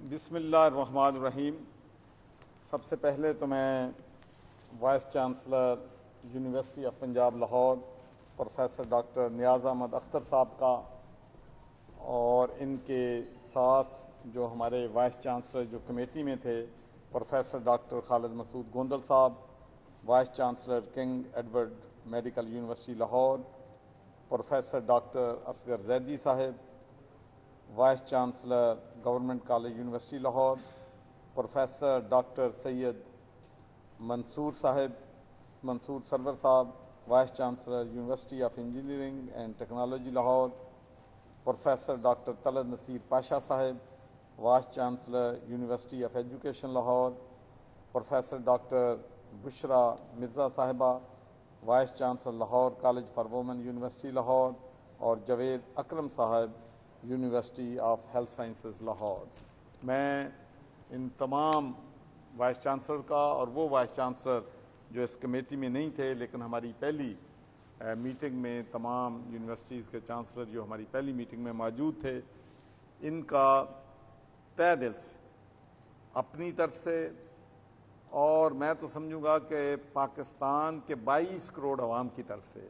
بسم اللہ الرحمن الرحیم۔ سب سے پہلے تو میں vice chancellor university of Punjab Lahore professor doctor Niaz Ahmad Akhtar sahab کا اور ان کے ساتھ جو ہمارے وائس چانسلر جو کمیٹی میں تھے professor doctor Khalid Masood Gondal sahab, vice chancellor King Edward medical university Lahore professor doctor Asghar Zaidi sahab, vice chancellor government college university Lahore professor doctor Syed Mansoor Sarwar sahab, vice chancellor university of engineering and technology Lahore professor doctor Talat Naseer Pasha sahab, vice chancellor university of education Lahore professor doctor Bushra Mirza sahiba, vice chancellor Lahore college for women university Lahore, اور جاوید اکرم صاحب university of health sciences Lahore. میں ان تمام vice chancellor کا اور وہ vice chancellor جو اس committee میں نہیں تھے لیکن ہماری پہلی میٹنگ میں تمام یونیورسٹیز کے چانسلر جو ہماری پہلی میٹنگ میں موجود تھے، ان کا تہہ دل سے اپنی طرف سے اور میں تو سمجھوں گا کہ پاکستان کے 22 کروڑ عوام کی طرف سے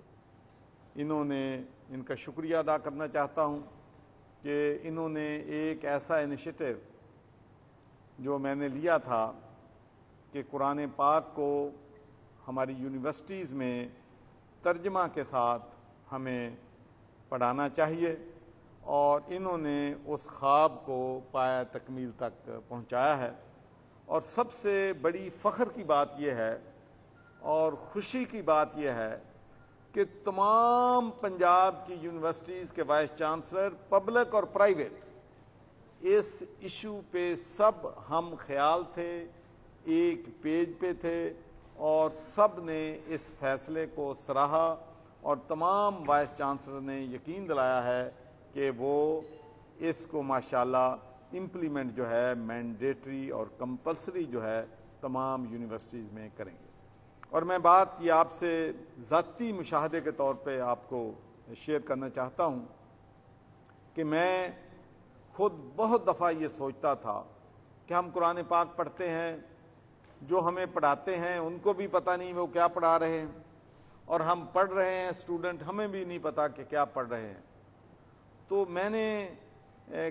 ان کا شکریہ ادا کرنا چاہتا ہوں کہ انہوں نے ایک ایسا انیشیٹو جو میں نے لیا تھا کہ قرآن پاک کو ہماری یونیورسٹیز میں ترجمہ کے ساتھ ہمیں پڑھانا چاہیے، اور انہوں نے اس خواب کو پایہ تکمیل تک پہنچایا ہے۔ اور سب سے بڑی فخر کی بات یہ ہے اور خوشی کی بات یہ ہے کہ تمام پنجاب کی یونیورسٹیز کے وائس چانسلر پبلک اور پرائیویٹ اس ایشو پہ سب ہم خیال تھے، ایک پیج پہ تھے، اور سب نے اس فیصلے کو سراہا، اور تمام وائس چانسلر نے یقین دلایا ہے کہ وہ اس کو ماشاءاللہ امپلیمنٹ جو ہے مینڈیٹری اور کمپلسری جو ہے تمام یونیورسٹیز میں کریں گے۔ اور میں بات یہ آپ سے ذاتی مشاہدے کے طور پہ آپ کو شیئر کرنا چاہتا ہوں کہ میں خود بہت دفعہ یہ سوچتا تھا کہ ہم قرآن پاک پڑھتے ہیں، جو ہمیں پڑھاتے ہیں ان کو بھی پتہ نہیں وہ کیا پڑھا رہے ہیں، اور ہم پڑھ رہے ہیں اسٹوڈنٹ، ہمیں بھی نہیں پتہ کہ کیا پڑھ رہے ہیں۔ تو میں نے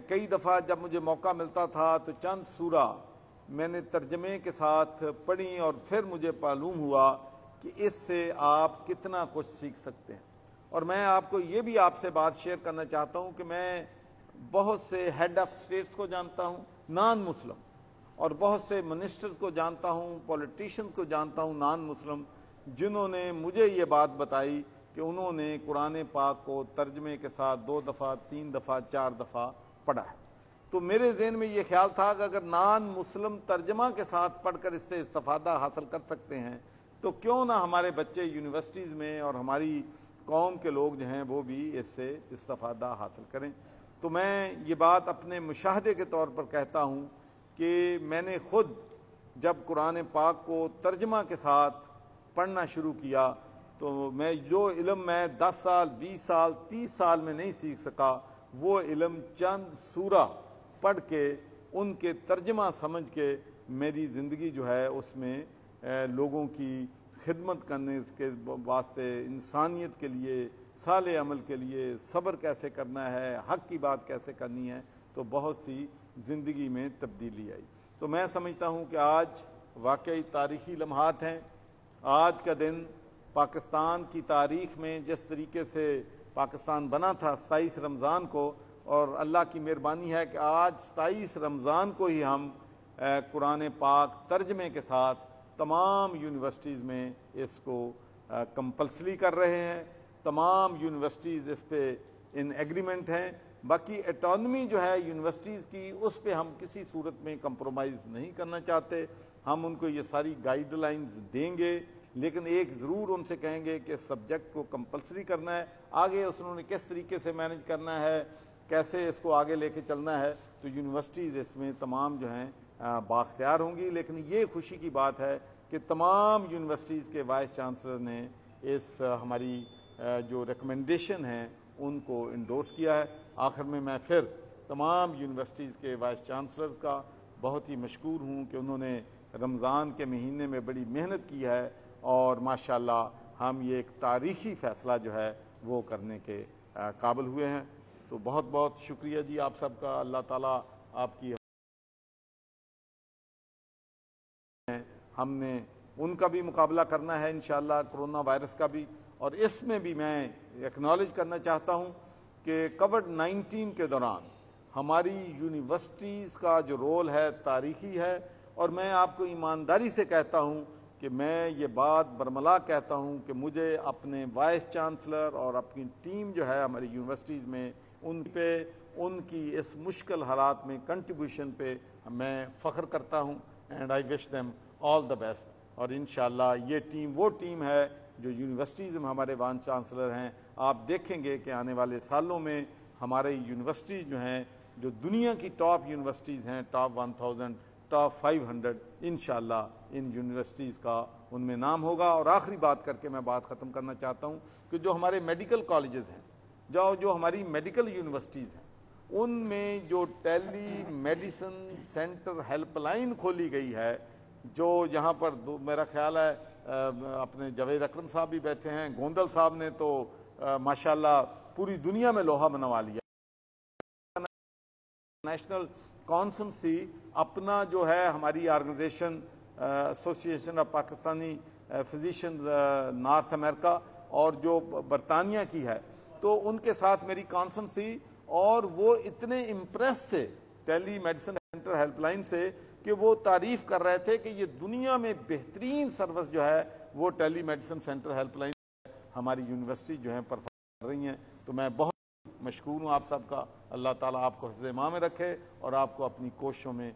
کئی دفعہ جب مجھے موقع ملتا تھا تو چند سورہ میں نے ترجمے کے ساتھ پڑھی، اور پھر مجھے معلوم ہوا کہ اس سے آپ کتنا کچھ سیکھ سکتے ہیں۔ اور میں آپ کو یہ بھی آپ سے بات شیئر کرنا چاہتا ہوں کہ میں بہت سے ہیڈ آف اسٹیٹس کو جانتا ہوں نان مسلم، اور بہت سے منسٹرز کو جانتا ہوں، پولیٹیشنز کو جانتا ہوں نان مسلم، جنہوں نے مجھے یہ بات بتائی کہ انہوں نے قرآن پاک کو ترجمے کے ساتھ 2 دفعہ 3 دفعہ 4 دفعہ پڑھا ہے۔ تو میرے ذہن میں یہ خیال تھا کہ اگر نان مسلم ترجمہ کے ساتھ پڑھ کر اس سے استفادہ حاصل کر سکتے ہیں تو کیوں نہ ہمارے بچے یونیورسٹیز میں اور ہماری قوم کے لوگ جو ہیں وہ بھی اس سے استفادہ حاصل کریں۔ تو میں یہ بات اپنے مشاہدے کے طور پر کہتا ہوں کہ میں نے خود جب قرآن پاک کو ترجمہ کے ساتھ پڑھنا شروع کیا تو میں جو علم میں 10 سال 20 سال 30 سال میں نہیں سیکھ سکا، وہ علم چند سورہ پڑھ کے ان کے ترجمہ سمجھ کے میری زندگی جو ہے اس میں لوگوں کی خدمت کرنے کے واسطے، انسانیت کے لیے، صالح عمل کے لیے، صبر کیسے کرنا ہے، حق کی بات کیسے کرنی ہے، تو بہت سی زندگی میں تبدیلی آئی۔ تو میں سمجھتا ہوں کہ آج واقعی تاریخی لمحات ہیں۔ آج کا دن پاکستان کی تاریخ میں جس طریقے سے پاکستان بنا تھا 27 رمضان کو، اور اللہ کی مہربانی ہے کہ آج 27 رمضان کو ہی ہم قرآن پاک ترجمے کے ساتھ تمام یونیورسٹیز میں اس کو کمپلسری کر رہے ہیں۔ تمام یونیورسٹیز اس پہ ان ایگریمنٹ ہیں۔ باقی اٹانومی جو ہے یونیورسٹیز کی، اس پہ ہم کسی صورت میں کمپرومائز نہیں کرنا چاہتے۔ ہم ان کو یہ ساری گائیڈ لائنز دیں گے، لیکن ایک ضرور ان سے کہیں گے کہ سبجیکٹ کو کمپلسری کرنا ہے۔ آگے انہوں نے کس طریقے سے مینج کرنا ہے، کیسے اس کو آگے لے کے چلنا ہے، تو یونیورسٹیز اس میں تمام جو ہیں بااختیار ہوں گی۔ لیکن یہ خوشی کی بات ہے کہ تمام یونیورسٹیز کے وائس چانسلر نے اس ہماری جو ریکمنڈیشن ہیں ان کو انڈورس کیا ہے۔ آخر میں پھر تمام یونیورسٹیز کے وائس چانسلرز کا بہت ہی مشکور ہوں کہ انہوں نے رمضان کے مہینے میں بڑی محنت کی ہے اور ماشاءاللہ ہم یہ ایک تاریخی فیصلہ جو ہے وہ کرنے کے قابل ہوئے ہیں. تو بہت بہت شکریہ جی آپ سب کا. اللہ تعالیٰ آپ کی ہم نے ان کا بھی مقابلہ کرنا ہے انشاءاللہ، کرونا وائرس کا بھی. اور اس میں بھی میں ایکنالج کرنا چاہتا ہوں کہ کووڈ-19 کے دوران ہماری یونیورسٹیز کا جو رول ہے تاریخی ہے. اور میں آپ کو ایمانداری سے کہتا ہوں کہ میں یہ بات برملا کہتا ہوں کہ مجھے اپنے وائس چانسلر اور اپنی ٹیم جو ہے ہماری یونیورسٹیز میں ان کی اس مشکل حالات میں کنٹریبیوشن پہ میں فخر کرتا ہوں. And I wish them all the best. اور انشاءاللہ یہ ٹیم وہ ٹیم ہے جو یونیورسٹیز میں ہمارے وائس چانسلر ہیں. آپ دیکھیں گے کہ آنے والے سالوں میں ہمارے یونیورسٹیز جو ہیں جو دنیا کی ٹاپ یونیورسٹیز ہیں، ٹاپ 1000 ٹاپ 500، انشاءاللہ ان یونیورسٹیز کا ان میں نام ہوگا. اور آخری بات کر کے میں بات ختم کرنا چاہتا ہوں کہ جو ہمارے میڈیکل کالجز ہیں، جو ہماری میڈیکل یونیورسٹیز ہیں، ان میں جو ٹیلی میڈیسن سینٹر ہیلپ لائن کھولی گئی ہے، جو یہاں پر میرا خیال ہے اپنے جاوید اکرم صاحب بھی بیٹھے ہیں، گوندل صاحب نے تو ماشاءاللہ پوری دنیا میں لوہا منوا لیا. نیشنل کانفرنسی اپنا جو ہے ہماری آرگنائزیشن ایسوسی ایشن آف پاکستانی فزیشنز نارتھ امریکہ اور جو برطانیہ کی ہے، تو ان کے ساتھ میری کانفرنس تھی اور وہ اتنے امپریس تھے ٹیلی میڈیسن سینٹر ہیلپ لائن سے کہ وہ تعریف کر رہے تھے کہ یہ دنیا میں بہترین سروس جو ہے وہ ٹیلی میڈیسن سینٹر ہیلپ لائن ہماری یونیورسٹی جو ہیں پرفارم کر رہی ہیں. تو میں بہت مشکور ہوں آپ سب کا. اللہ تعالیٰ آپ کو حفظ ایمان میں رکھے اور آپ کو اپنی کوششوں میں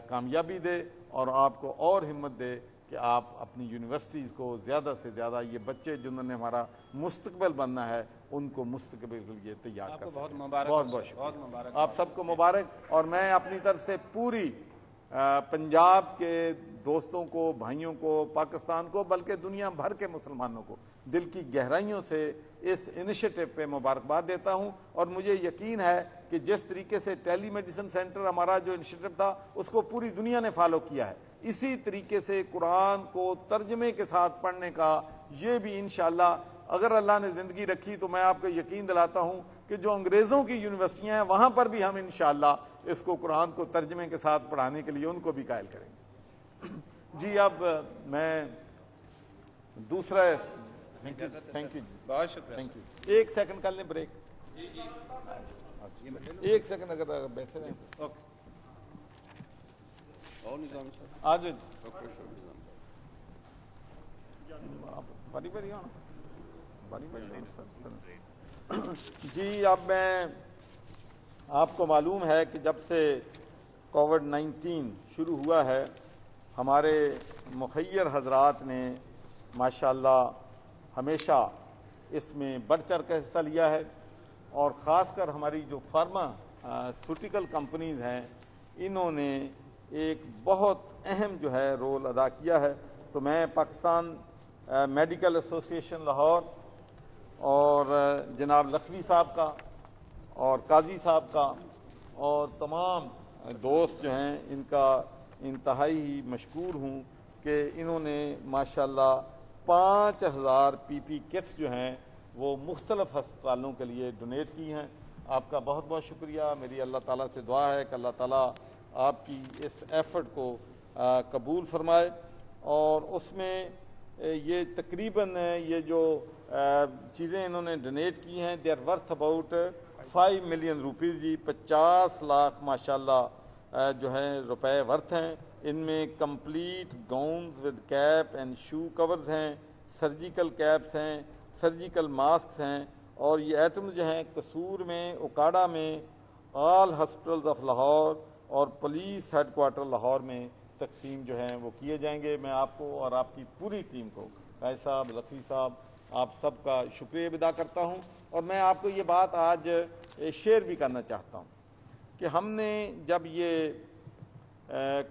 کامیابی دے اور آپ کو اور ہمت دے کہ آپ اپنی یونیورسٹیز کو زیادہ سے زیادہ یہ بچے جنہوں نے ہمارا مستقبل بننا ہے ان کو مستقبل کے لیے تیار کر سکیں. بہت بہت شکریہ آپ سب کو مبارک. اور میں اپنی طرف سے پوری پنجاب کے دوستوں کو، بھائیوں کو، پاکستان کو، بلکہ دنیا بھر کے مسلمانوں کو دل کی گہرائیوں سے اس انیشیٹو پہ مبارکباد دیتا ہوں. اور مجھے یقین ہے کہ جس طریقے سے ٹیلی میڈیسن سینٹر ہمارا جو انیشیٹو تھا اس کو پوری دنیا نے فالو کیا ہے، اسی طریقے سے قرآن کو ترجمے کے ساتھ پڑھنے کا یہ بھی انشاءاللہ اگر اللہ نے زندگی رکھی تو میں آپ کو یقین دلاتا ہوں کہ جو انگریزوں کی یونیورسٹیاں ہیں وہاں پر بھی ہم انشاءاللہ اس کو قرآن کو ترجمے کے ساتھ پڑھانے کے لیے ان کو بھی قائل کریں گے. جی اب میں دوسرا تھینک یو بہت شکریہ. Thank you. ایک سیکنڈ کر لیں بریک. ایک سیکنڈ اگر بیٹھے رہیں آج باری باری آنا باری باری. جی اب میں آپ کو معلوم ہے کہ جب سے کووڈ-19 شروع ہوا ہے ہمارے مخیر حضرات نے ماشاءاللہ ہمیشہ اس میں بڑھ چڑھ کر حصہ لیا ہے. اور خاص کر ہماری جو فارماسیوٹیکل کمپنیز ہیں انہوں نے ایک بہت اہم جو ہے رول ادا کیا ہے. تو میں پاکستان میڈیکل ایسوسی ایشن لاہور اور جناب لکھوی صاحب کا اور قاضی صاحب کا اور تمام دوست جو ہیں ان کا انتہائی مشکور ہوں کہ انہوں نے ماشاءاللہ 5000 پی پی کٹس جو ہیں وہ مختلف ہسپتالوں کے لیے ڈونیٹ کی ہیں. آپ کا بہت بہت شکریہ. میری اللہ تعالیٰ سے دعا ہے کہ اللہ تعالیٰ آپ کی اس ایفرٹ کو قبول فرمائے. اور اس میں یہ تقریباً یہ جو چیزیں انہوں نے ڈونیٹ کی ہیں they are worth about 5 million rupees. جی 50 لاکھ ماشاءاللہ جو ہیں روپے ورتھ ہیں. ان میں complete gowns with cap and shoe covers ہیں، سرجیکل کیپس ہیں، سرجیکل ماسکس ہیں. اور یہ آئٹم جو ہیں قصور میں، اکاڑا میں، آل ہاسپٹلز آف لاہور اور پولیس ہیڈ کوارٹر لاہور میں تقسیم جو ہیں وہ کیے جائیں گے. میں آپ کو اور آپ کی پوری ٹیم کو قائد صاحب، لکھوی صاحب، آپ سب کا شکریہ ادا کرتا ہوں. اور میں آپ کو یہ بات آج شیئر بھی کرنا چاہتا ہوں کہ ہم نے جب یہ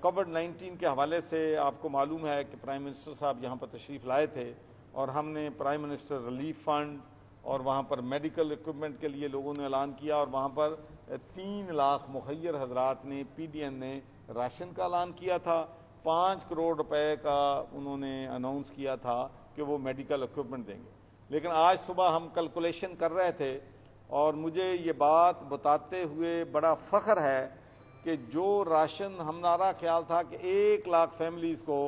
کووڈ-19 کے حوالے سے آپ کو معلوم ہے کہ پرائم منسٹر صاحب یہاں پر تشریف لائے تھے اور ہم نے پرائم منسٹر ریلیف فنڈ اور وہاں پر میڈیکل اکوپمنٹ کے لیے لوگوں نے اعلان کیا اور وہاں پر 3 लाख मुखय्यर हजरात ने PDN ने राशन का ऐलान किया था, 5 करोड़ रुपए का उन्होंने अनाउंस किया था कि वो मेडिकल इक्विपमेंट देंगे। लेकिन आज सुबह हम कैलकुलेशन कर रहे थे और मुझे ये बात बताते हुए बड़ा फ़ख्र है कि जो राशन हमारा ख्याल था कि 1 लाख फैमिलीज़ को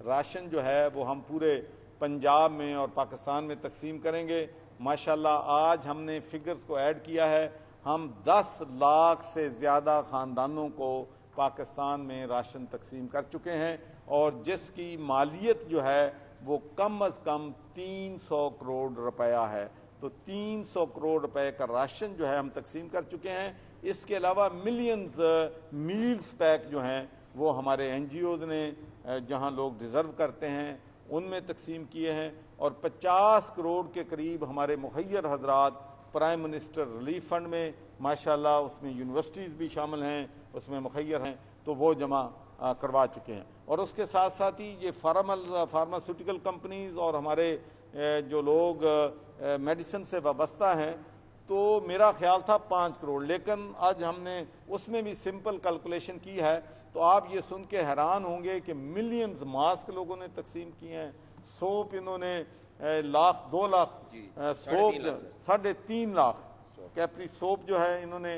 राशन जो है वो हम पूरे पंजाब में और पाकिस्तान में तकसीम करेंगे, माशाल्लाह आज हमने फिगर्स को ऐड किया है, हम 10 लाख से ज़्यादा ख़ानदानों को पाकिस्तान में राशन तकसीम कर चुके हैं और जिसकी मालियत जो है वो कम अज़ कम 300 करोड़ रुपया है। तो 300 करोड़ रुपए का राशन जो है हम तकसीम कर चुके हैं। इसके अलावा मिलियंस मील्स पैक जो हैं वो हमारे NGOs ने जहां लोग डिज़र्व करते हैं उनमें तकसीम किए हैं और 50 करोड़ के करीब हमारे मुखय्यर हजरात प्राइम मिनिस्टर रिलीफ फंड में माशाल्लाह, उसमें यूनिवर्सिटीज़ भी शामिल हैं, उसमें मुखय्यर हैं, तो वो जमा करवा चुके हैं। और उसके साथ साथ ही ये फार्मास्यूटिकल कंपनीज़ और हमारे जो लोग मेडिसिन से वाबस्ता हैं, तो मेरा ख्याल था 5 करोड़, लेकिन आज हमने उसमें भी सिंपल कैलकुलेशन की है तो आप ये सुन के हैरान होंगे कि मिलियंस मास्क लोगों ने तकसीम किए हैं, सोप इन्होंने 2 lakh soap, 3.5 lakh capri soap जो है इन्होंने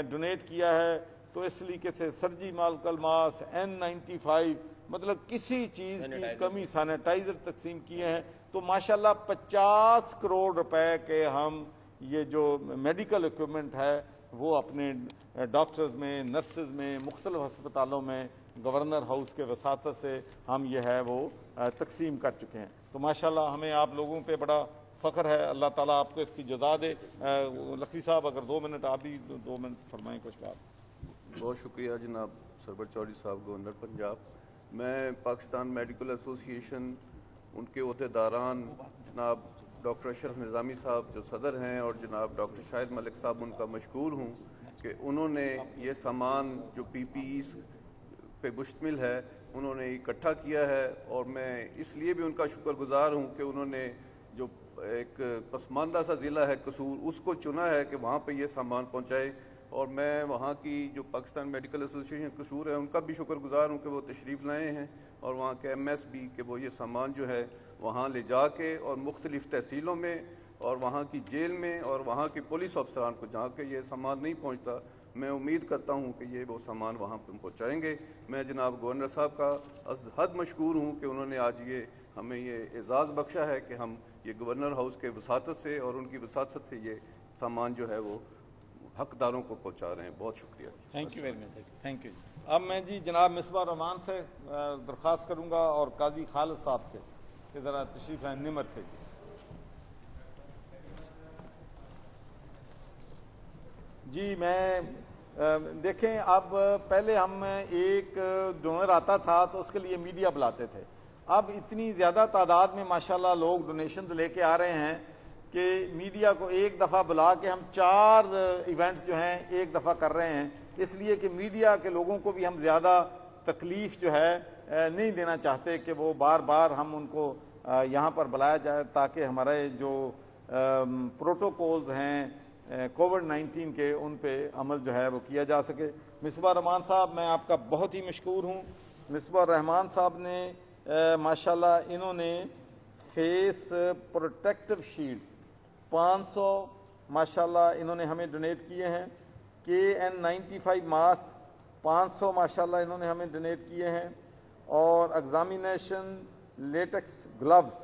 डोनेट किया है। तो इस तरीके से सर्जिकल मास्क, N95, मतलब किसी चीज़ की कमी, सैनिटाइजर तकसीम किए हैं। तो माशाल्लाह 50 करोड़ रुपए के हम ये जो मेडिकल इक्विपमेंट है वो अपने डॉक्टर्स में, नर्सेज में, मुख्तलिफ अस्पतालों में गवर्नर हाउस के वसातत से हम ये है वो तकसीम कर चुके हैं। तो माशाल्लाह हमें आप लोगों पे बड़ा फ़ख्र है, अल्लाह ताला आपको इसकी जज़ा दे। लखवी साहब अगर 2 मिनट आप भी 2 मिनट फरमाएँ कुछ बात। बहुत शुक्रिया जनाब सरवर चौधरी साहब, गवर्नर पंजाब। मैं पाकिस्तान मेडिकल एसोसिएशन, उनके अहदेदारान जनाब डॉक्टर अशरफ निज़ामी साहब जो सदर हैं और जनाब डॉक्टर शाहिद मलिक साहब उनका मशकूर हूँ कि उन्होंने ये सामान जो PPEs पे मुश्तमिल है उन्होंने इकट्ठा किया है और मैं इसलिए भी उनका शुक्रगुजार हूँ कि उन्होंने जो एक पसमानदा सा ज़िला है कसूर, उसको चुना है कि वहाँ पे ये सामान पहुँचाए। और मैं वहाँ की जो पाकिस्तान मेडिकल एसोसिएशन कसूर है उनका भी शुक्रगुजार हूँ कि वो तशरीफ़ लाए हैं और वहाँ के MS भी कि वो ये सामान जो है वहाँ ले जा के और मुख्तलिफ़ तहसीलों में और वहाँ की जेल में और वहाँ के पुलिस अफसरान को जहाँ के ये सामान नहीं पहुँचता, मैं उम्मीद करता हूँ कि ये वो सामान वहाँ पर पहुँचाएँगे। मैं जनाब गवर्नर साहब का अज़ हद मशकूर हूँ कि उन्होंने आज ये हमें ये एज़ाज़ बख्शा है कि हम ये गवर्नर हाउस के वसातत से और उनकी वसातत से ये सामान जो है वो हकदारों को पहुँचा रहे हैं। बहुत शुक्रिया। Thank you very much. Thank you. अब मैं जी जनाब मिसबा रहमान से दरख्वास्त करूँगा और काजी खालिद साहब से कि ज़रा तशरीफ़ है निमर से। जी मैं देखें, अब पहले हम एक डोनर आता था तो उसके लिए मीडिया बुलाते थे, अब इतनी ज़्यादा तादाद में माशाल्लाह लोग डोनेशन लेके आ रहे हैं कि मीडिया को एक दफ़ा बुला के हम 4 इवेंट्स जो हैं एक दफ़ा कर रहे हैं, इसलिए कि मीडिया के लोगों को भी हम ज़्यादा तकलीफ़ जो है नहीं देना चाहते कि वो बार बार हम उनको यहाँ पर बुलाया जाए ताकि हमारे जो प्रोटोकॉल्स हैं कोविड-19 के उन पे अमल जो है वो किया जा सके। मिसबा रहमान साहब, मैं आपका बहुत ही मशकूर हूँ। मिसबा रहमान साहब ने माशाल्लाह इन्होंने फेस प्रोटेक्टिव शील्ड 500 माशाल्लाह इन्होंने हमें डोनेट किए हैं। KN95 मास्क 500 माशाल्लाह इन्होंने हमें डोनेट किए हैं और एग्जामिनेशन लेटेक्स ग्लव्स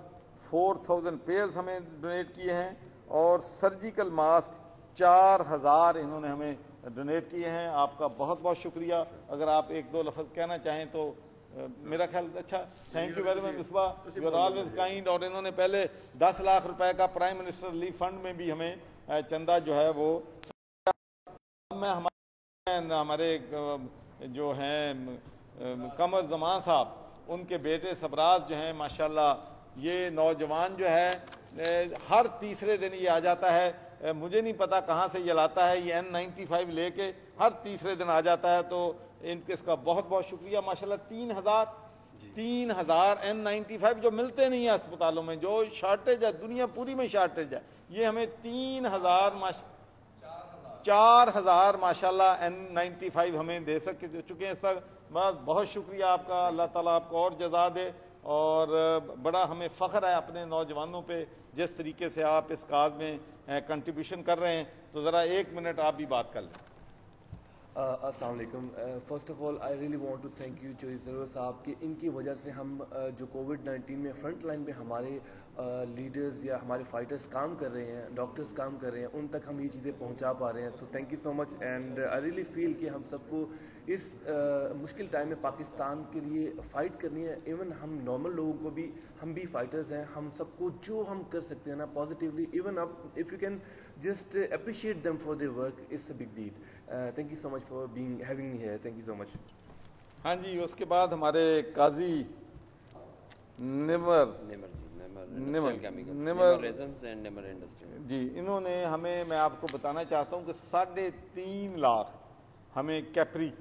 4000 पेयर्स हमें डोनेट किए हैं और सर्जिकल मास्क 4000 इन्होंने हमें डोनेट किए हैं। आपका बहुत बहुत शुक्रिया। अगर आप 1-2 लफ्ज़ कहना चाहें तो मेरा ख्याल अच्छा। Thank you very much Misbah, you are always kind. और इन्होंने पहले 10 लाख रुपए का प्राइम मिनिस्टर रिलीफ फंड में भी हमें चंदा जो है वो मैं हमारे जो हैं कमर जमान साहब, उनके बेटे सबराज जो हैं माशाल्लाह, ये नौजवान जो है हर तीसरे दिन ये आ जाता है, मुझे नहीं पता कहाँ से ये लाता है, ये N95 लेके हर तीसरे दिन आ जाता है। तो इसका बहुत बहुत शुक्रिया। माशाल्लाह 3000 N95 जो मिलते नहीं है अस्पतालों में, जो शॉर्टेज है, दुनिया पूरी में शॉर्टेज है, ये हमें 3000 4000 माशाल्लाह N95 हमें दे चुके हैं सर। बहुत शुक्रिया आपका, अल्लाह ताला आपको और जज़ा दे। और बड़ा हमें फ़ख्र है अपने नौजवानों पे जिस तरीके से आप इस काज में कंट्रीब्यूशन कर रहे हैं। तो ज़रा 1 मिनट आप भी बात कर लें। अस्सलाम वालेकुम। First of all I really want to thank you Chaudhry Sarwar साहब कि इनकी वजह से हम जो कोविड-19 में फ्रंट लाइन पे हमारे लीडर्स या हमारे फाइटर्स काम कर रहे हैं, डॉक्टर्स काम कर रहे हैं, उन तक हम ये चीज़ें पहुंचा पा रहे हैं। So thank you so much and I really feel कि हम सबको इस मुश्किल टाइम में पाकिस्तान के लिए फ़ाइट करनी है। इवन हम नॉर्मल लोगों को भी, हम भी फाइटर्स हैं, हम सबको जो हम कर सकते हैं ना पॉजिटिवली, इवन अब if you can just appreciate them for their work, it's a big deed. Thank you so much for being having me here. Thank you so much. हाँ जी, उसके बाद हमारे काजी निमर जी, इन्होंने हमें, मैं आपको बताना चाहता हूँ कि 3.5 लाख हमें कैप्री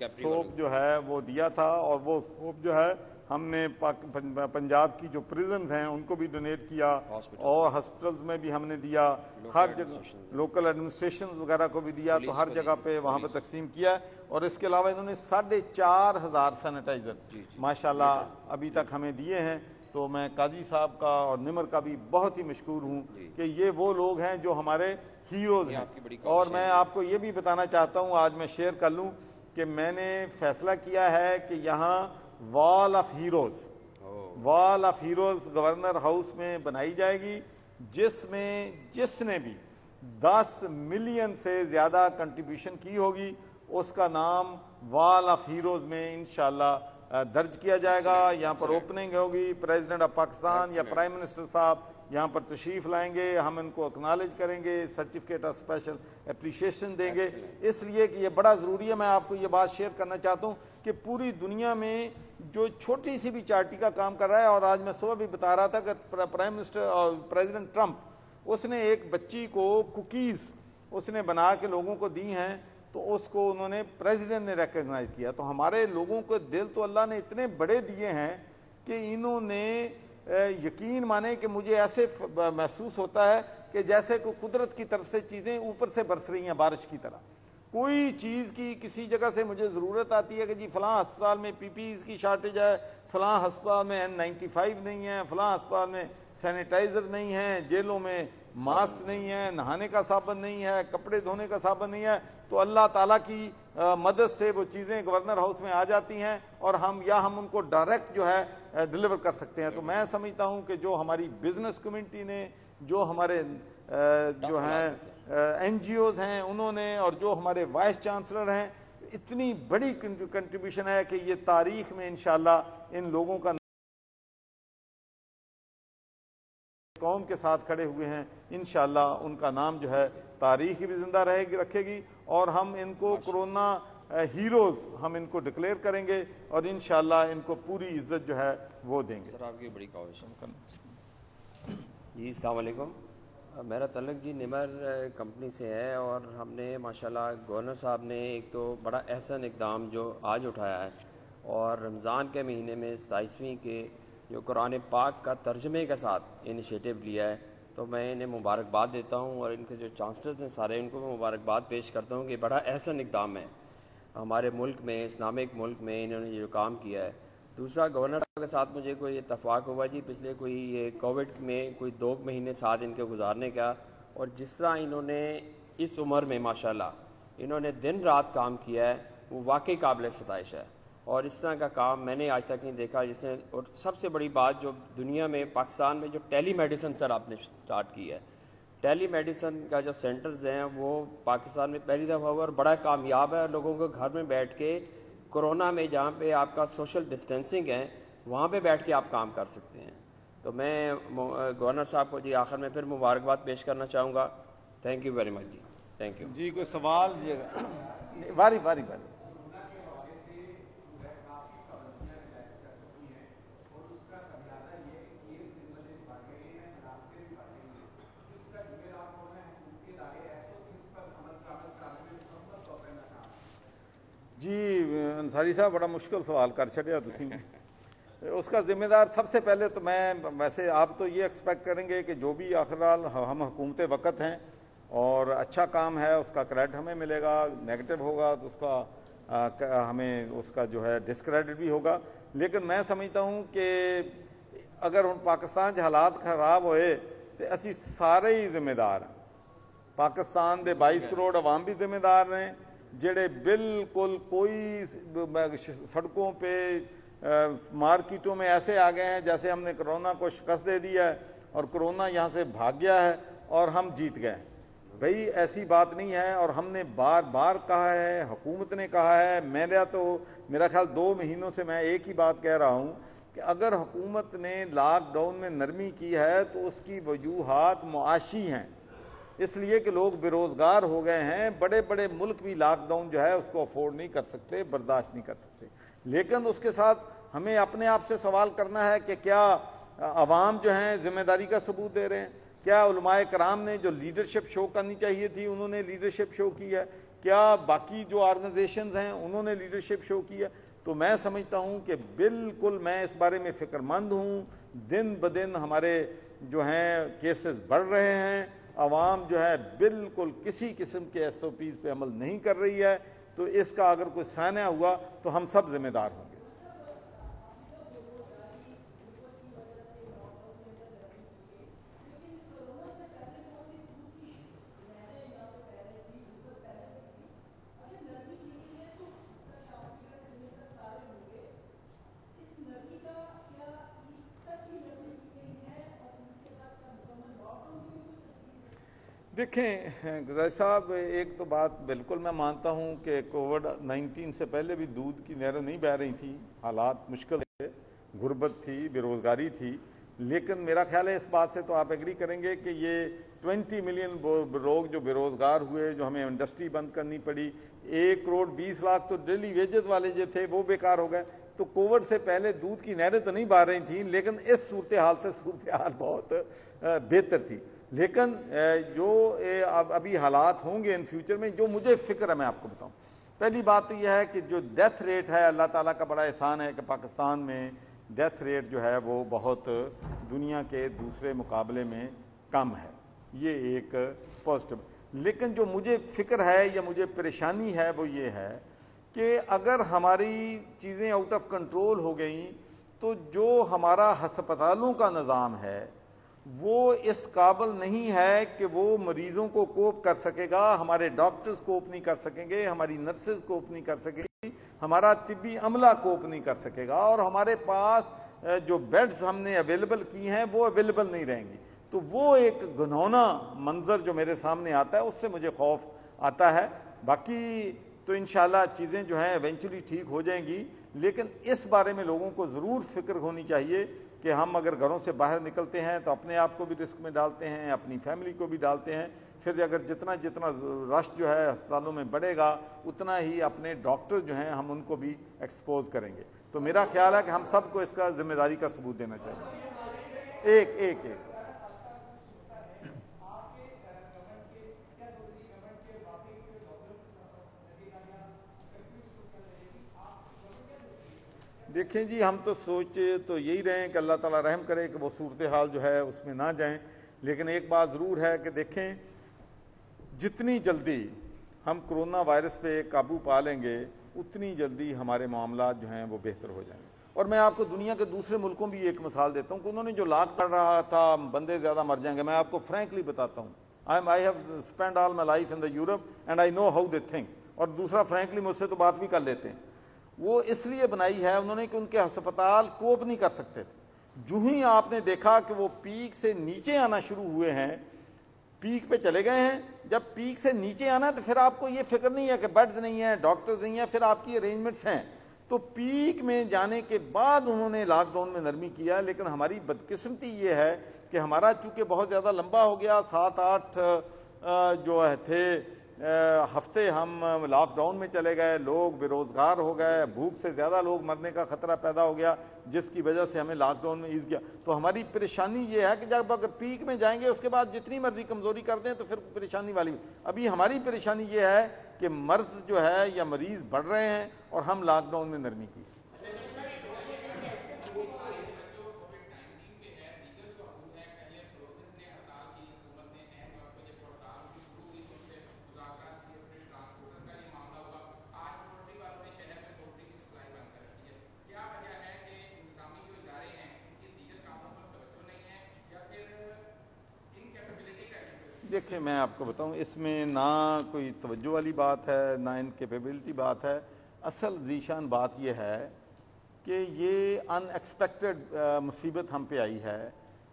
सोप जो है वो दिया था। और वो सोप जो है हमने पंजाब की जो प्रिजन्स हैं उनको भी डोनेट किया और हॉस्पिटल्स में भी हमने दिया, हर जगह लोकल एडमिनिस्ट्रेशन वगैरह को भी दिया, तो हर जगह पे वहाँ पे तकसीम किया। और इसके अलावा इन्होंने 4,500 सैनिटाइज़र माशाल्लाह अभी तक हमें दिए हैं। तो मैं काजी साहब का और निमर का भी बहुत ही मशकूर हूँ कि ये वो लोग हैं जो हमारे हीरोज़ हैं। और मैं आपको ये भी बताना चाहता हूँ, आज मैं शेयर कर लूँ कि मैंने फैसला किया है कि यहाँ wall of heroes governor house में बनाई जाएगी, जिसमें जिसने भी 10 मिलियन से ज़्यादा कंट्रीब्यूशन की होगी उसका नाम वॉल ऑफ हीरोज़ में इंशाल्लाह दर्ज किया जाएगा। यहाँ पर ओपनिंग होगी, प्रेसिडेंट ऑफ पाकिस्तान या प्राइम मिनिस्टर साहब यहाँ पर तशरीफ़ लाएंगे, हम इनको एक्नॉलेज करेंगे, सर्टिफिकेट ऑफ स्पेशल एप्रिशिएशन देंगे। इसलिए कि ये बड़ा ज़रूरी है। मैं आपको ये बात शेयर करना चाहता हूँ कि पूरी दुनिया में जो छोटी सी भी चार्टी का काम कर रहा है, और आज मैं सुबह भी बता रहा था कि प्राइम मिनिस्टर और प्रेसिडेंट ट्रंप, उसने एक बच्ची को कुकीज़ उसने बना के लोगों को दी हैं, तो उसको उन्होंने प्रेसिडेंट ने रिकग्नाइज किया। तो हमारे लोगों को दिल तो अल्लाह ने इतने बड़े दिए हैं कि इन्होंने यकीन माने कि मुझे ऐसे महसूस होता है कि जैसे कोई कुदरत की तरफ से चीज़ें ऊपर से बरस रही हैं बारिश की तरह। कोई चीज़ की किसी जगह से मुझे ज़रूरत आती है कि जी फ़लाँ अस्पताल में PPEs की शार्टेज है, फ़लाँ अस्पताल में N95 नहीं है, फ़लाँ अस्पताल में सैनिटाइज़र नहीं है, जेलों में मास्क नहीं है, नहाने का साबन नहीं है, कपड़े धोने का साबन नहीं है। तो अल्लाह ताला की मदद से वो चीज़ें गवर्नर हाउस में आ जाती हैं और हम उनको डायरेक्ट जो है डिलीवर कर सकते हैं। तो मैं समझता हूँ कि जो हमारी बिजनेस कम्युनिटी ने, जो हमारे जो हैं NGOs हैं उन्होंने, और जो हमारे वाइस चांसलर हैं, इतनी बड़ी कंट्रीब्यूशन है कि ये तारीख में इंशाल्लाह इन लोगों का कौम के साथ खड़े हुए हैं, इंशाल्लाह उनका नाम जो है तारीख भी जिंदा रखेगी। और हम इनको कोरोना हीरोज़ हम इनको डिक्लेयर करेंगे और इंशाल्लाह इनको पूरी इज्जत जो है वो देंगे। सर आपकी बड़ी ख्वाहिश जी। अस्सलाम वालेकुम। मेरा तल्लुक जी निमर कंपनी से है और हमने माशाल्लाह गवर्नर साहब ने एक तो बड़ा एहसन इक़दाम जो आज उठाया है और रमज़ान के महीने में 27वीं के जो कुरान पाक का तर्जमे के साथ इनिशिएटिव लिया है, तो मैं इन्हें मुबारकबाद देता हूँ और इनके जो चांसलर्स हैं सारे, इनको मैं मुबारकबाद पेश करता हूँ कि बड़ा एहसन इक़दाम है हमारे मुल्क में, इस्लामिक मुल्क में इन्होंने जो काम किया है। दूसरा, गवर्नर साहब के साथ मुझे कोई इत्तफाक हुआ जी पिछले कोई ये कोविड में कोई 2 महीने साथ इनके गुजारने का, और जिस तरह इन्होंने इस उम्र में माशाल्लाह इन्होंने दिन रात काम किया है वो वाकई काबिल सताइश है। और इस तरह का काम मैंने आज तक नहीं देखा जिसने। और सबसे बड़ी बात जो दुनिया में, पाकिस्तान में जो टेली मेडिसिन सर आपने स्टार्ट की है, टेली मेडिसिन का जो सेंटर्स हैं वो पाकिस्तान में पहली दफ़ा हुआ और बड़ा कामयाब है। लोगों को घर में बैठ के कोरोना में जहाँ पे आपका सोशल डिस्टेंसिंग है वहाँ पे बैठ के आप काम कर सकते हैं। तो मैं गवर्नर साहब को जी आखिर में फिर मुबारकबाद पेश करना चाहूँगा। थैंक यू वेरी मच जी। थैंक यू जी। कोई सवाल वारी वारी वारी जी अंसारी साहब बड़ा मुश्किल सवाल कर छड़िया तुसी। उसका जिम्मेदार सबसे पहले तो मैं, वैसे आप तो ये एक्सपेक्ट करेंगे कि जो भी आखिरकार हम हुकूमत वक़्त हैं اور اچھا کام ہے، اس کا کریڈٹ ہمیں ملے گا، نیگیٹو ہوگا تو اس کا ہمیں اس کا جو ہے ڈسکریڈٹ بھی ہوگا. لیکن میں سمجھتا ہوں کہ اگر ہن پاکستان کے حالات خراب ہوئے تو اسی سارے ہی ذمہ دار ہیں. پاکستان دے 22 کروڑ عوام بھی ذمہ دار ہیں جڑے بالکل کوئی سڑکوں پہ مارکیٹوں میں ایسے آ گئے ہیں جیسے ہم نے کرونا کو شکست دے دیا ہے اور کرونا یہاں سے بھاگ گیا ہے اور ہم جیت گئے. بھئی ایسی بات نہیں ہے، اور ہم نے بار بار کہا ہے، حکومت نے کہا ہے. میرا خیال 2 مہینوں سے میں ایک ہی بات کہہ رہا ہوں کہ اگر حکومت نے لاک ڈاؤن میں نرمی کی ہے تو اس کی وجوہات معاشی ہیں، اس لیے کہ لوگ بے روزگار ہو گئے ہیں. بڑے بڑے ملک بھی لاک ڈاؤن جو ہے اس کو افورڈ نہیں کر سکتے، برداشت نہیں کر سکتے. لیکن اس کے ساتھ ہمیں اپنے آپ سے سوال کرنا ہے کہ کیا عوام جو ہیں ذمہ داری کا ثبوت دے رہے ہیں؟ کیا علماء کرام نے جو لیڈرشپ شو کرنی چاہیے تھی انہوں نے لیڈرشپ شو کی ہے؟ کیا باقی جو آرگنائزیشنز ہیں انہوں نے لیڈرشپ شو کی ہے؟ تو میں سمجھتا ہوں کہ بالکل میں اس بارے میں فکر مند ہوں. دن بدن ہمارے جو ہیں کیسز بڑھ رہے ہیں، عوام جو ہے بالکل کسی قسم کے SOPs پہ عمل نہیں کر رہی ہے. تو اس کا اگر کوئی سانحہ ہوا تو ہم سب ذمہ دار ہوں گے. دیکھیں گزار صاحب، ایک تو بات بالکل میں مانتا ہوں کہ کووڈ-19 سے پہلے بھی دودھ کی نہریں نہیں بہہ رہی تھیں، حالات مشکل تھے، غربت تھی، بے روزگاری تھی. لیکن میرا خیال ہے اس بات سے تو آپ ایگری کریں گے کہ یہ 20 ملین لوگ جو بے روزگار ہوئے، جو ہمیں انڈسٹری بند کرنی پڑی، 1 کروڑ 20 لاکھ تو ڈیلی ویجز والے جو تھے وہ بیکار ہو گئے. تو کووڈ سے پہلے دودھ کی نہریں تو نہیں بہہ رہی تھیں، لیکن اس صورتحال سے صورتحال بہت بہتر تھی. لیکن جو ابھی حالات ہوں گے ان فیوچر میں، جو مجھے فکر ہے میں آپ کو بتاؤں. پہلی بات تو یہ ہے کہ جو ڈیتھ ریٹ ہے، اللہ تعالیٰ کا بڑا احسان ہے کہ پاکستان میں ڈیتھ ریٹ جو ہے وہ بہت دنیا کے دوسرے مقابلے میں کم ہے. یہ ایک پازیٹو. لیکن جو مجھے فکر ہے یا مجھے پریشانی ہے وہ یہ ہے کہ اگر ہماری چیزیں آؤٹ آف کنٹرول ہو گئیں تو جو ہمارا ہسپتالوں کا نظام ہے وہ اس قابل نہیں ہے کہ وہ مریضوں کو کوپ کر سکے گا. ہمارے ڈاکٹرز کوپ نہیں کر سکیں گے، ہماری نرسز کوپ نہیں کر سکیں گی، ہمارا طبی عملہ کوپ نہیں کر سکے گا، اور ہمارے پاس جو بیڈز ہم نے اویلیبل کی ہیں وہ اویلیبل نہیں رہیں گی. تو وہ ایک گھنونا منظر جو میرے سامنے آتا ہے اس سے مجھے خوف آتا ہے. باقی تو انشاءاللہ چیزیں جو ہیں ایونچولی ٹھیک ہو جائیں گی. لیکن اس بارے میں لوگوں کو ضرور فکر ہونی چاہیے کہ ہم اگر گھروں سے باہر نکلتے ہیں تو اپنے آپ کو بھی رسک میں ڈالتے ہیں، اپنی فیملی کو بھی ڈالتے ہیں. پھر اگر جتنا رش جو ہے ہسپتالوں میں بڑھے گا اتنا ہی اپنے ڈاکٹر جو ہیں ہم ان کو بھی ایکسپوز کریں گے. تو میرا خیال ہے کہ ہم سب کو اس کا ذمہ داری کا ثبوت دینا چاہیے. ایک دیکھیں جی، ہم تو سوچے تو یہی رہے ہیں کہ اللہ تعالیٰ رحم کرے کہ وہ صورتحال جو ہے اس میں نہ جائیں. لیکن ایک بات ضرور ہے کہ دیکھیں جتنی جلدی ہم کرونا وائرس پہ قابو پا لیں گے اتنی جلدی ہمارے معاملات جو ہیں وہ بہتر ہو جائیں گے. اور میں آپ کو دنیا کے دوسرے ملکوں بھی ایک مثال دیتا ہوں کہ انہوں نے جو لاک پڑ رہا تھا بندے زیادہ مر جائیں گے. میں آپ کو فرینکلی بتاتا ہوں، I have spent all my life in the Europe and I know how they think. اور دوسرا فرینکلی مجھ سے تو بات بھی کر لیتے ہیں. وہ اس لیے بنائی ہے انہوں نے کہ ان کے ہسپتال کوپ نہیں کر سکتے تھے. جو ہی آپ نے دیکھا کہ وہ پیک سے نیچے آنا شروع ہوئے ہیں، پیک پہ چلے گئے ہیں، جب پیک سے نیچے آنا تو پھر آپ کو یہ فکر نہیں ہے کہ بیڈز نہیں ہیں، ڈاکٹرز نہیں ہیں، پھر آپ کی ارینجمنٹس ہیں. تو پیک میں جانے کے بعد انہوں نے لاک ڈاؤن میں نرمی کیا. لیکن ہماری بدقسمتی یہ ہے کہ ہمارا چونکہ بہت زیادہ لمبا ہو گیا، 7-8 جو تھے ہفتے ہم لاک ڈاؤن میں چلے گئے، لوگ بے روزگار ہو گئے، بھوک سے زیادہ لوگ مرنے کا خطرہ پیدا ہو گیا جس کی وجہ سے ہمیں لاک ڈاؤن میں ایز گیا. تو ہماری پریشانی یہ ہے کہ جب اگر پیک میں جائیں گے اس کے بعد جتنی مرضی کمزوری کر دیں تو پھر پریشانی والی. ابھی ہماری پریشانی یہ ہے کہ مرض جو ہے یا مریض بڑھ رہے ہیں اور ہم لاک ڈاؤن میں نرمی کی. देखिए मैं आपको बताऊं, इसमें ना कोई तवज्जो वाली बात है ना इनकेपेबिलिटी बात है। असल ज़ीशान बात यह है कि ये अनएक्सपेक्टेड मुसीबत हम पे आई है।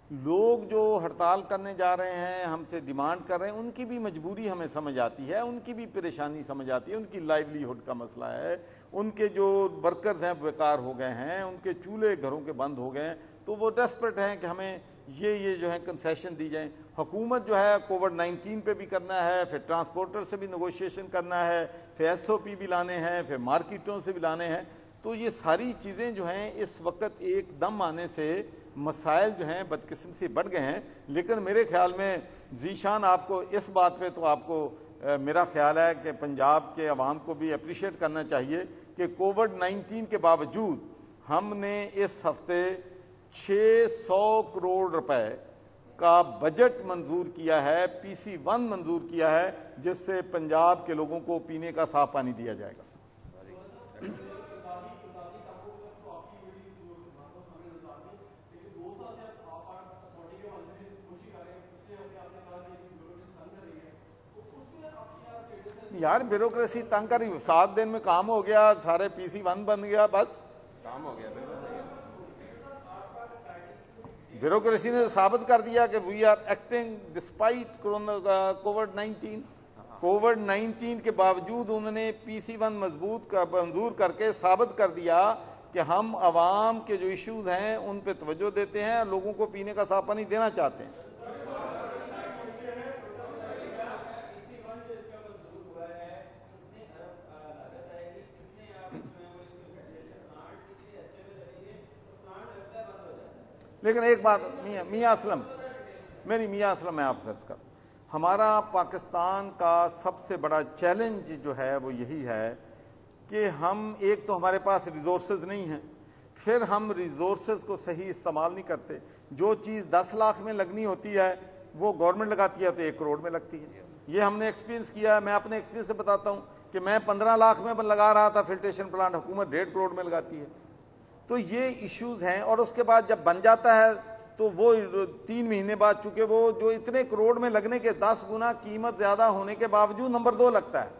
लोग जो हड़ताल करने जा रहे हैं, हमसे डिमांड कर रहे हैं, उनकी भी मजबूरी हमें समझ आती है, उनकी भी परेशानी समझ आती है, उनकी लाइवलीहुड का मसला है, उनके जो वर्कर्स हैं बेकार हो गए हैं, उनके चूल्हे घरों के बंद हो गए हैं, तो वो डेस्परेट हैं कि हमें ये जो है कंसेशन दी जाए। हुकूमत जो है कोविड-19 पे भी करना है, फिर ट्रांसपोर्टर से भी नेगोशिएशन करना है, फिर SOP भी लाने हैं, फिर मार्केटों से भी लाने हैं। तो ये सारी चीज़ें जो हैं इस वक्त एकदम आने से मसाइल जो हैं बदकिस्मती से बढ़ गए हैं। लेकिन मेरे ख्याल में ज़ीशान आपको इस बात पे तो आपको मेरा ख्याल है कि पंजाब के अवाम को भी अप्रिशिएट करना चाहिए कि कोविड-19 के बावजूद हमने इस हफ्ते 600 करोड़ रुपए का बजट मंजूर किया है, PC1 मंजूर किया है, जिससे पंजाब के लोगों को पीने का साफ पानी दिया जाएगा। यार ब्यूरोक्रेसी तंग कर रही, 7 दिन में काम हो गया, सारे PC1 बन गया, बस काम हो गया। ब्यूरोक्रेसी ने साबित कर दिया कि वी आर एक्टिंग डिस्पाइट कोविड-19 के बावजूद उन्होंने PC1 मंजूर करके साबित कर दिया कि हम अवाम के जो इश्यूज हैं उन पे तवज्जो देते हैं, लोगों को पीने का साफ पानी देना चाहते हैं। लेकिन एक बात मियाँ असलम, मैं आपसे अर्ज कर, हमारा पाकिस्तान का सबसे बड़ा चैलेंज जो है वो यही है कि हम एक तो हमारे पास रिसोर्सेज नहीं हैं, फिर हम रिसोर्सेज को सही इस्तेमाल नहीं करते। जो चीज़ 10 लाख में लगनी होती है वो गवर्नमेंट लगाती है तो 1 करोड़ में लगती है। ये हमने एक्सपीरियंस किया है। मैं अपने एक्सपीरियंस से बताता हूँ कि मैं 15 लाख में लगा रहा था फिल्ट्रेशन प्लांट, हुकूमत 1.5 करोड़ में लगाती है। तो ये इश्यूज हैं। और उसके बाद जब बन जाता है तो वो 3 महीने बाद, चूंकि वो जो इतने करोड़ में लगने के 10 गुना कीमत ज़्यादा होने के बावजूद नंबर 2 लगता है,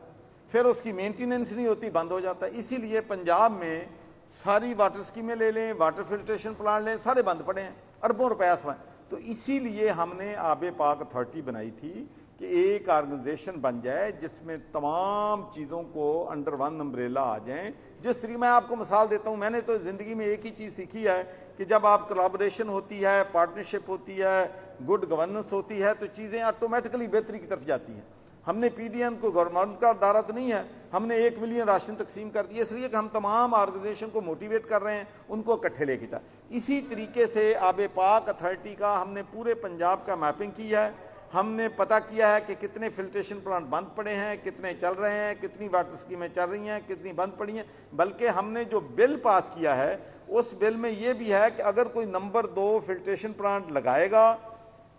फिर उसकी मेंटेनेंस नहीं होती, बंद हो जाता है। इसीलिए पंजाब में सारी वाटर स्कीमें ले लें, वाटर फिल्ट्रेशन प्लांट लें, सारे बंद पड़े हैं, अरबों रुपया समय। तो इसीलिए हमने आबे पाक अथॉरिटी बनाई थी कि एक ऑर्गेनाइजेशन बन जाए जिसमें तमाम चीज़ों को अंडर वन अम्ब्रेला आ जाएं। जिस तरीके मैं आपको मिसाल देता हूँ, मैंने तो ज़िंदगी में एक ही चीज़ सीखी है कि जब आप कोलैबोरेशन होती है, पार्टनरशिप होती है, गुड गवर्नेंस होती है, तो चीज़ें ऑटोमेटिकली बेहतरी की तरफ जाती हैं। हमने PDN को गवर्नमेंट का दायरा तो नहीं है, हमने 1 मिलियन राशन तकसीम कर दिया, इसलिए कि हम तमाम ऑर्गेनाइजेशन को मोटिवेट कर रहे हैं, उनको इकट्ठे लेके जा। इसी तरीके से आबे पाक अथॉरिटी का हमने पूरे पंजाब का मैपिंग किया है। हमने पता किया है कि कितने फिल्ट्रेशन प्लांट बंद पड़े हैं, कितने चल रहे हैं, कितनी वाटर स्कीमें चल रही हैं, कितनी बंद पड़ी हैं। बल्कि हमने जो बिल पास किया है उस बिल में ये भी है कि अगर कोई नंबर 2 फिल्ट्रेशन प्लांट लगाएगा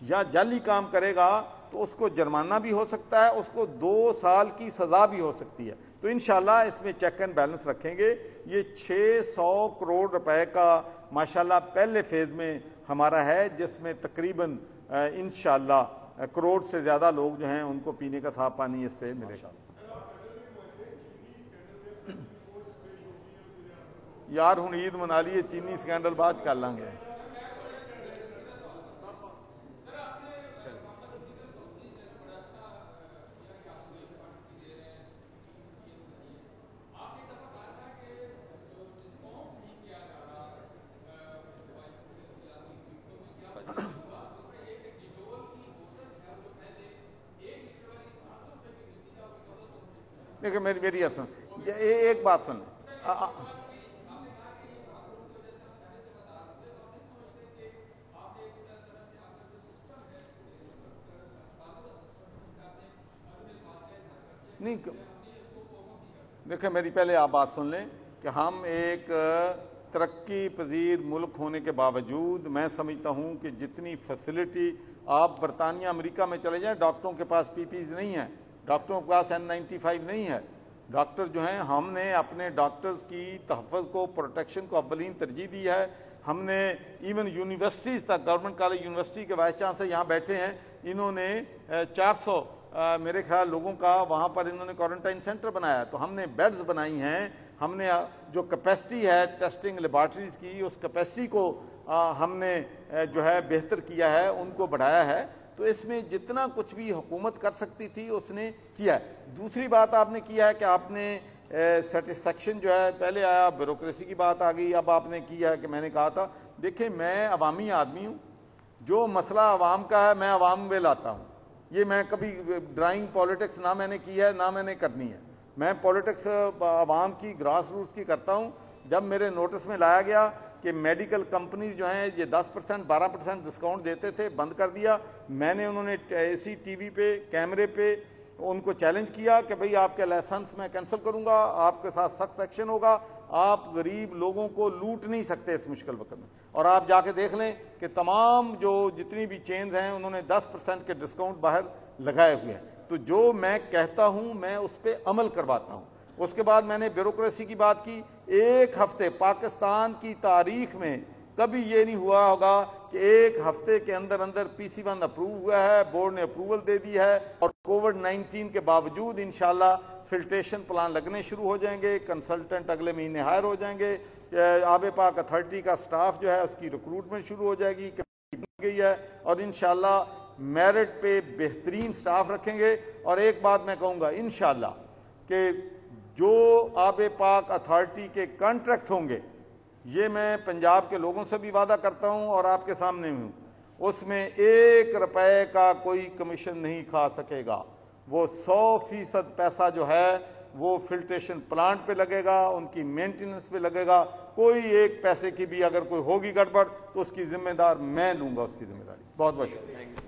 या जाली काम करेगा तो उसको जुर्माना भी हो सकता है, उसको 2 साल की सज़ा भी हो सकती है। तो इंशाल्लाह इसमें चेक एंड बैलेंस रखेंगे। ये 600 करोड़ रुपए का माशाल्लाह पहले फेज़ में हमारा है, जिसमें तकरीबन इंशाल्लाह करोड़ से ज़्यादा लोग जो हैं उनको पीने का साफ पानी इससे मिलेगा। यार हुण ईद मना लीए, चीनी स्कैंडल बाद कर लांगे। देखिए मेरी सुन, एक बात सुन, नहीं देखिए मेरी पहले आप बात सुन लें कि हम एक तरक्की पजीर मुल्क होने के बावजूद मैं समझता हूँ कि जितनी फैसिलिटी आप बरतानिया अमेरिका में चले जाएं, डॉक्टरों के पास PPEs नहीं है, डॉक्टरों के पास N95 नहीं है, डॉक्टर जो हैं, हमने अपने डॉक्टर्स की तहफ़्फ़ुज़ को, प्रोटेक्शन को अव्वलीन तरजीह दी है। हमने इवन यूनिवर्सिटीज़ तक, गवर्नमेंट कॉलेज यूनिवर्सिटी के वाइस चांसलर यहाँ बैठे हैं, इन्होंने 400 मेरे ख्याल लोगों का वहाँ पर इन्होंने क्वारंटाइन सेंटर बनाया। तो हमने बेड्स बनाई हैं, हमने जो कैपेसिटी है टेस्टिंग लेबॉर्ट्रीज़ की, उस कैपेसिटी को हमने जो है बेहतर किया है, उनको बढ़ाया है। तो इसमें जितना कुछ भी हुकूमत कर सकती थी उसने किया है। दूसरी बात आपने किया है कि आपने सेटिस्फेक्शन जो है, पहले आया ब्यूरोक्रेसी की बात आ गई, अब आपने किया है कि मैंने कहा था, देखिए मैं अवामी आदमी हूँ, जो मसला अवाम का है मैं अवाम में लाता हूँ। ये मैं कभी ड्राइंग पॉलिटिक्स ना मैंने की है ना मैंने करनी है। मैं पॉलिटिक्स अवाम की, ग्रास रूट्स की करता हूँ। जब मेरे नोटिस में लाया गया कि मेडिकल कंपनीज जो हैं ये 10% 12% डिस्काउंट देते थे, बंद कर दिया, मैंने उन्होंने ऐसी टीवी पे, कैमरे पे उनको चैलेंज किया कि भाई आपके लाइसेंस मैं कैंसिल करूंगा, आपके साथ सख्त एक्शन होगा, आप गरीब लोगों को लूट नहीं सकते इस मुश्किल वक्त में। और आप जाके देख लें कि तमाम जो जितनी भी चेन्स हैं उन्होंने 10% के डिस्काउंट बाहर लगाए हुए हैं। तो जो मैं कहता हूं मैं उस पर अमल करवाता हूं। उसके बाद मैंने ब्यूरोक्रेसी की बात की। एक हफ्ते, पाकिस्तान की तारीख में कभी ये नहीं हुआ होगा कि एक हफ्ते के अंदर अंदर PC1 अप्रूव हुआ है, बोर्ड ने अप्रूवल दे दी है, और कोविड-19 के बावजूद इंशाल्लाह फिल्ट्रेशन प्लान लगने शुरू हो जाएंगे, कंसल्टेंट अगले महीने हायर हो जाएंगे, आबे पाक अथॉरिटी का स्टाफ जो है उसकी रिक्रूटमेंट शुरू हो जाएगी, गई है, और इंशाल्लाह मेरिट पे बेहतरीन स्टाफ रखेंगे। और एक बात मैं कहूँगा इंशाल्लाह कि जो आबे पाक अथॉरिटी के कॉन्ट्रैक्ट होंगे, ये मैं पंजाब के लोगों से भी वादा करता हूं और आपके सामने भी हूं, उसमें 1 रुपए का कोई कमीशन नहीं खा सकेगा। वो 100% पैसा जो है वो फिल्ट्रेशन प्लांट पे लगेगा, उनकी मेंटेनेंस पे लगेगा। कोई एक पैसे की भी अगर कोई होगी गड़बड़ तो उसकी जिम्मेदार मैं लूंगा, उसकी जिम्मेदारी। बहुत बहुत शुक्रिया।